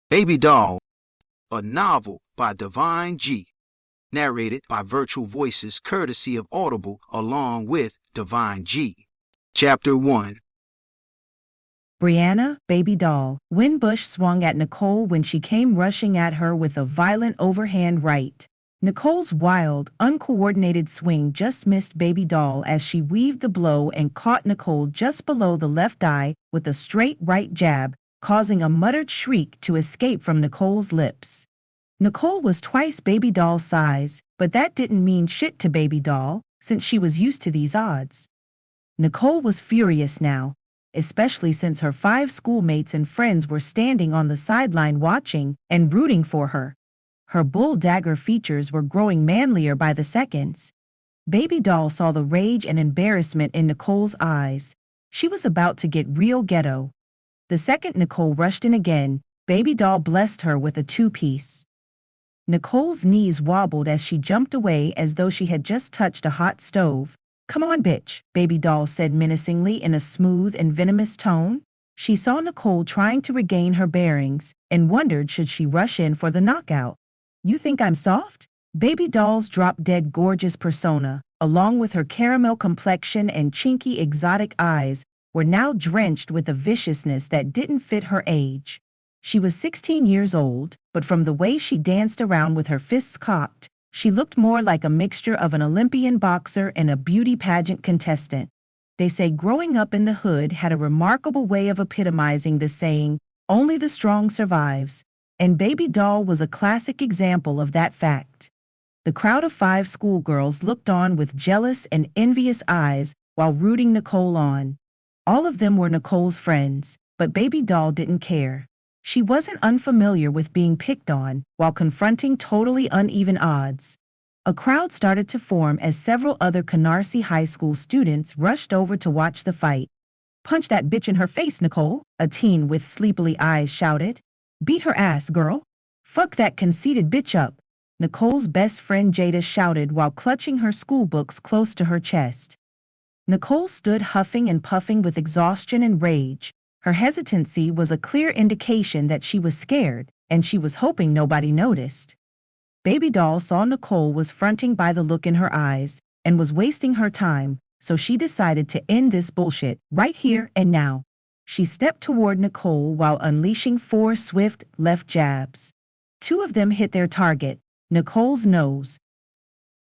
Baby Doll, a novel by Divine G, narrated by virtual voices courtesy of Audible along with Divine G. Chapter 1. Breana, baby doll. Winbush swung at Nicole when she came rushing at her with a violent overhand right. Nicole's wild, uncoordinated swing just missed baby doll as she weaved the blow and caught Nicole just below the left eye with a straight right jab, causing a muttered shriek to escape from Nicole's lips. Nicole was twice baby doll's size, but that didn't mean shit to baby doll, since she was used to these odds. Nicole was furious now, especially since her 5 schoolmates and friends were standing on the sideline watching and rooting for her. Her bull dagger features were growing manlier by the seconds. Baby doll saw the rage and embarrassment in Nicole's eyes. She was about to get real ghetto. The second Nicole rushed in again, baby doll blessed her with a 2-piece. Nicole's knees wobbled as she jumped away as though she had just touched a hot stove. "Come on, bitch," baby doll said menacingly in a smooth and venomous tone. She saw Nicole trying to regain her bearings and wondered should she rush in for the knockout. "You think I'm soft?" Baby doll's drop-dead gorgeous persona, along with her caramel complexion and chinky exotic eyes, were now drenched with a viciousness that didn't fit her age. She was 16 years old, but from the way she danced around with her fists cocked, she looked more like a mixture of an Olympian boxer and a beauty pageant contestant. They say growing up in the hood had a remarkable way of epitomizing the saying, "Only the strong survives," and baby doll was a classic example of that fact. The crowd of 5 schoolgirls looked on with jealous and envious eyes while rooting Nicole on. All of them were Nicole's friends, but baby doll didn't care. She wasn't unfamiliar with being picked on while confronting totally uneven odds. A crowd started to form as several other Canarsie High School students rushed over to watch the fight. "Punch that bitch in her face, Nicole," a teen with sleepily eyes shouted. "Beat her ass, girl. Fuck that conceited bitch up," Nicole's best friend Jada shouted while clutching her schoolbooks close to her chest. Nicole stood huffing and puffing with exhaustion and rage. Her hesitancy was a clear indication that she was scared, and she was hoping nobody noticed. Baby doll saw Nicole was fronting by the look in her eyes, and was wasting her time, so she decided to end this bullshit right here and now. She stepped toward Nicole while unleashing 4 swift left jabs. 2 of them hit their target, Nicole's nose.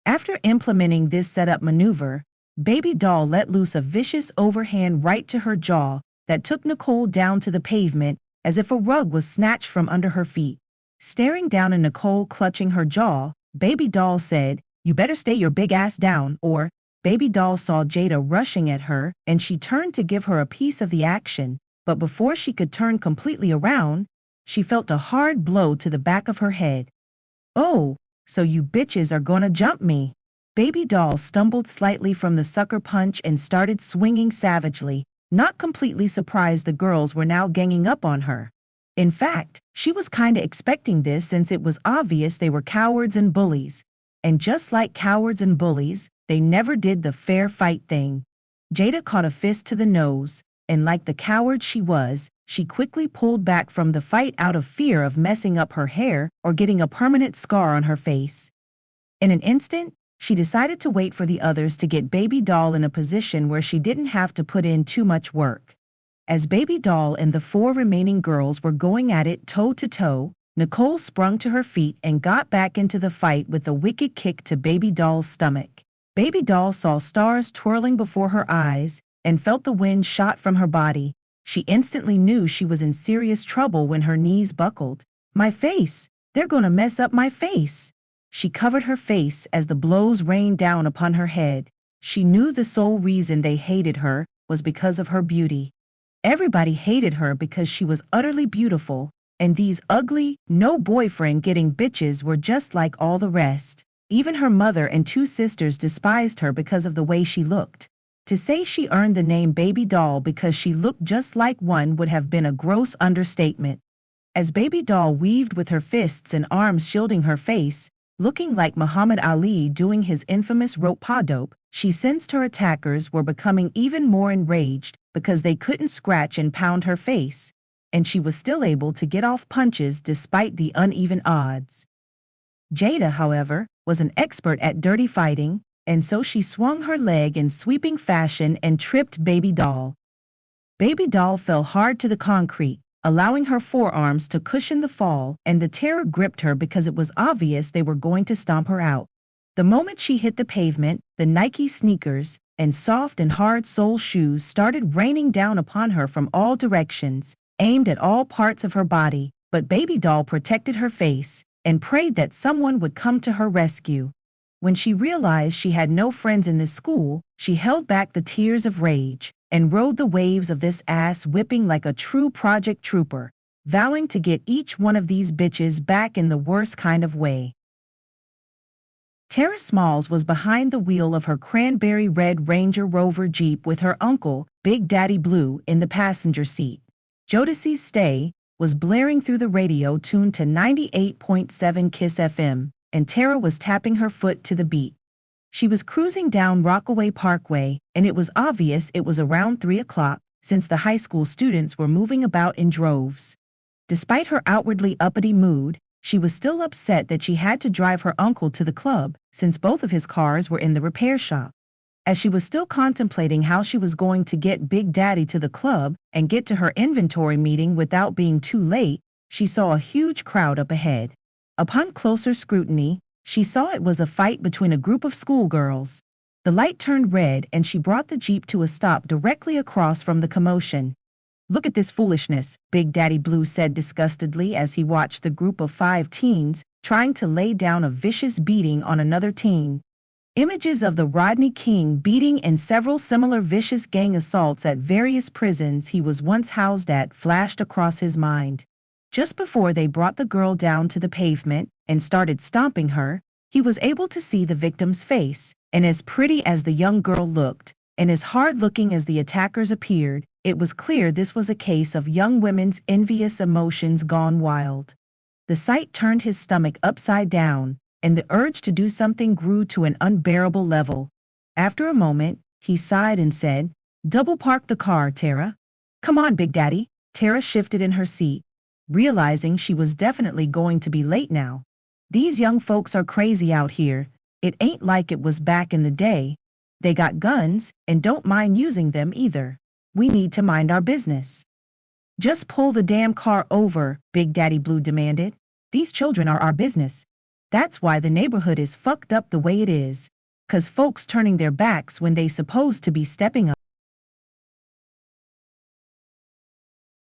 After implementing this setup maneuver, baby doll let loose a vicious overhand right to her jaw that took Nicole down to the pavement as if a rug was snatched from under her feet. Staring down at Nicole clutching her jaw, baby doll said, "You better stay your big ass down," or baby doll saw Jada rushing at her and she turned to give her a piece of the action, but before she could turn completely around, she felt a hard blow to the back of her head. "Oh, so you bitches are gonna jump me." Baby doll stumbled slightly from the sucker punch and started swinging savagely, not completely surprised the girls were now ganging up on her. In fact, she was kinda expecting this since it was obvious they were cowards and bullies. And just like cowards and bullies, they never did the fair fight thing. Jada caught a fist to the nose, and like the coward she was, she quickly pulled back from the fight out of fear of messing up her hair or getting a permanent scar on her face. In an instant, she decided to wait for the others to get baby doll in a position where she didn't have to put in too much work. As baby doll and the 4 remaining girls were going at it toe to toe, Nicole sprung to her feet and got back into the fight with a wicked kick to baby doll's stomach. Baby doll saw stars twirling before her eyes and felt the wind shot from her body. She instantly knew she was in serious trouble when her knees buckled. "My face! They're gonna mess up my face!" She covered her face as the blows rained down upon her head. She knew the sole reason they hated her was because of her beauty. Everybody hated her because she was utterly beautiful, and these ugly, no-boyfriend-getting bitches were just like all the rest. Even her mother and 2 sisters despised her because of the way she looked. To say she earned the name baby doll because she looked just like one would have been a gross understatement. As baby doll weaved with her fists and arms shielding her face, looking like Muhammad Ali doing his infamous rope-a-dope, she sensed her attackers were becoming even more enraged because they couldn't scratch and pound her face. and she was still able to get off punches despite the uneven odds. Jada, however, was an expert at dirty fighting, and so she swung her leg in sweeping fashion and tripped Baby Doll. Baby Doll fell hard to the concrete, allowing her forearms to cushion the fall, and the terror gripped her because it was obvious they were going to stomp her out. The moment she hit the pavement, the Nike sneakers and soft and hard sole shoes started raining down upon her from all directions, aimed at all parts of her body, but Baby Doll protected her face and prayed that someone would come to her rescue. When she realized she had no friends in this school, she held back the tears of rage and rode the waves of this ass whipping like a true Project Trooper, vowing to get each one of these bitches back in the worst kind of way. Tara Smalls was behind the wheel of her cranberry red Ranger Rover Jeep with her uncle, Big Daddy Blue, in the passenger seat. Jodeci's Stay was blaring through the radio tuned to 98.7 Kiss FM, and Tara was tapping her foot to the beat. She was cruising down Rockaway Parkway, and it was obvious it was around 3 o'clock, since the high school students were moving about in droves. Despite her outwardly uppity mood, she was still upset that she had to drive her uncle to the club, since both of his cars were in the repair shop. As she was still contemplating how she was going to get Big Daddy to the club and get to her inventory meeting without being too late, she saw a huge crowd up ahead. Upon closer scrutiny, she saw it was a fight between a group of schoolgirls. The light turned red and she brought the Jeep to a stop directly across from the commotion. "Look at this foolishness," Big Daddy Blue said disgustedly as he watched the group of 5 teens trying to lay down a vicious beating on another teen. Images of the Rodney King beating and several similar vicious gang assaults at various prisons he was once housed at flashed across his mind. Just before they brought the girl down to the pavement and started stomping her, he was able to see the victim's face, and as pretty as the young girl looked, and as hard-looking as the attackers appeared, it was clear this was a case of young women's envious emotions gone wild. The sight turned his stomach upside down, and the urge to do something grew to an unbearable level. After a moment, he sighed and said, "Double park the car, Tara." "Come on, Big Daddy." Tara shifted in her seat, realizing she was definitely going to be late now. "These young folks are crazy out here. It ain't like it was back in the day. They got guns and don't mind using them either. We need to mind our business." "Just pull the damn car over," Big Daddy Blue demanded. "These children are our business. That's why the neighborhood is fucked up the way it is. 'Cause folks turning their backs when they supposed to be stepping up."